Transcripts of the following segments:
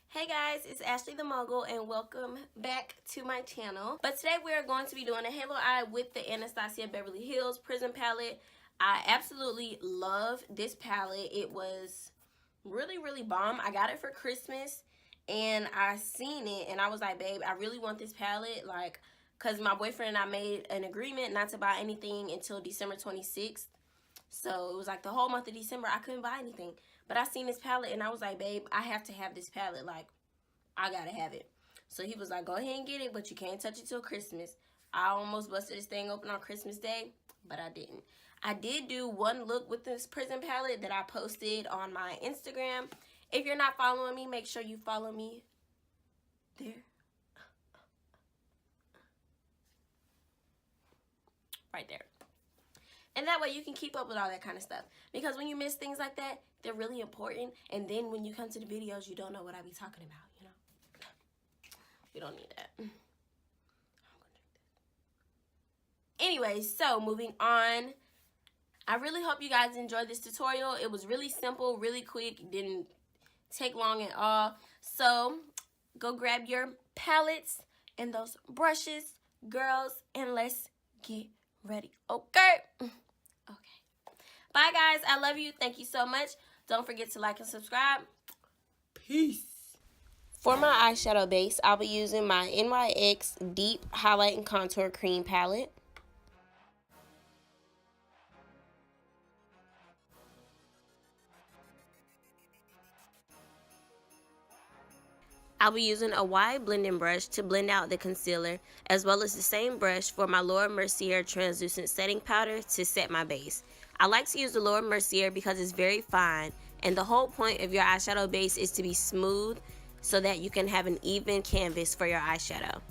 Hey guys, it's Ashley the Mogul and welcome back to my channel. But today we are going to be doing a halo eye with the Anastasia Beverly Hills Prism palette. I absolutely love this palette. It was really bomb. I got it for Christmas and I seen it and I was like, babe, I really want this palette, like, because my boyfriend and I made an agreement not to buy anything until December 26th. So it was like the whole month of December I couldn't buy anything. But I seen this palette and I was like, babe, I have to have this palette. Like, I gotta have it. So he was like, go ahead and get it, but you can't touch it till Christmas. I almost busted this thing open on Christmas Day, but I didn't. I did do one look with this Prism palette that I posted on my Instagram. If you're not following me, make sure you follow me there. Right there. And that way you can keep up with all that kind of stuff. Because when you miss things like that, they're really important. And then when you come to the videos, you don't know what I be talking about, you know. We don't need that. Anyway, so moving on. I really hope you guys enjoyed this tutorial. It was really simple, really quick. It didn't take long at all. So go grab your palettes and those brushes, girls, and let's get ready. Okay. Bye guys, I love you. Thank you so much. Don't forget to like and subscribe. Peace. For my eyeshadow base, I'll be using my NYX Deep Highlight and Contour Cream palette. I'll be using a wide blending brush to blend out the concealer, as well as the same brush for my Laura Mercier translucent setting powder to set my base. I like to use the Laura Mercier because it's very fine, and the whole point of your eyeshadow base is to be smooth so that you can have an even canvas for your eyeshadow.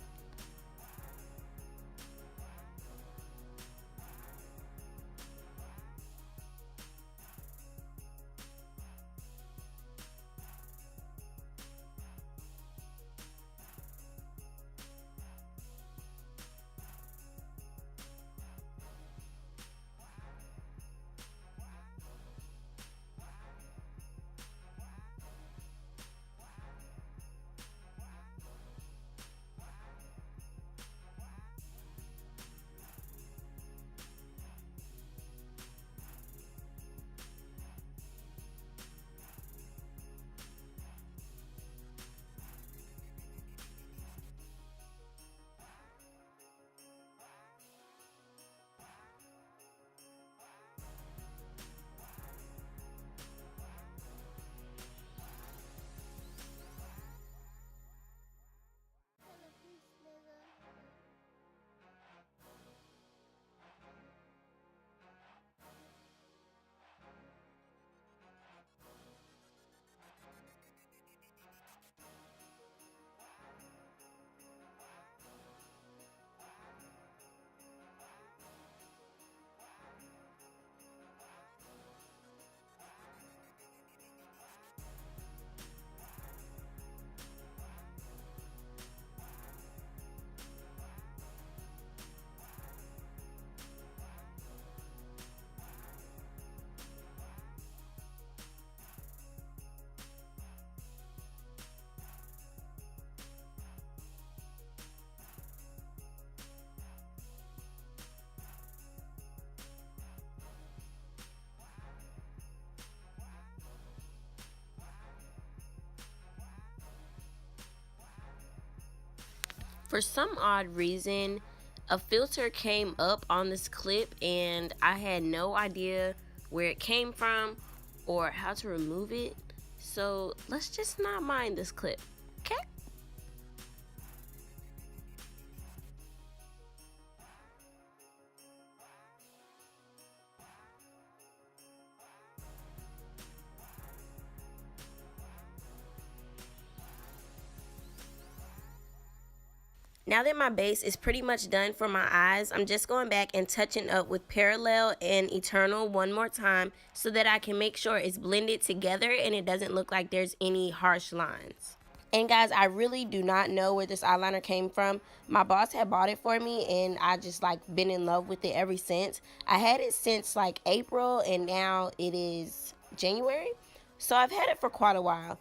For some odd reason, a filter came up on this clip and I had no idea where it came from or how to remove it. So let's just not mind this clip, okay? Now that my base is pretty much done for my eyes, I'm just going back and touching up with Parallel and Eternal one more time so that I can make sure it's blended together and it doesn't look like there's any harsh lines. And guys, I really do not know where this eyeliner came from. My boss had bought it for me and I just like been in love with it ever since. I had it since like April and now it is January. So I've had it for quite a while.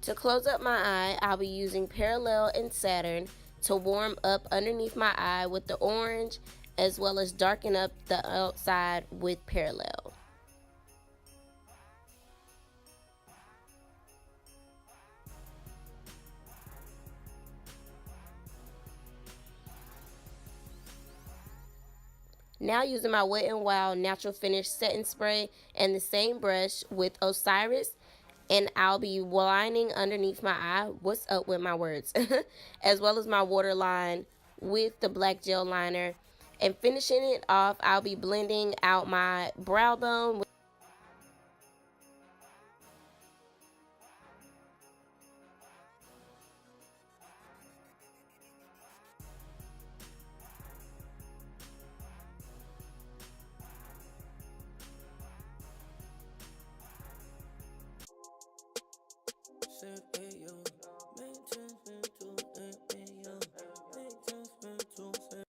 To close up my eye, I'll be using Parallel and Saturn to warm up underneath my eye with the orange, as well as darken up the outside with Parallel. Now using my Wet n Wild Natural Finish Setting Spray and the same brush with Osiris, and I'll be lining underneath my eye. What's up with my words? As well as my waterline with the black gel liner. And finishing it off, I'll be blending out my brow bone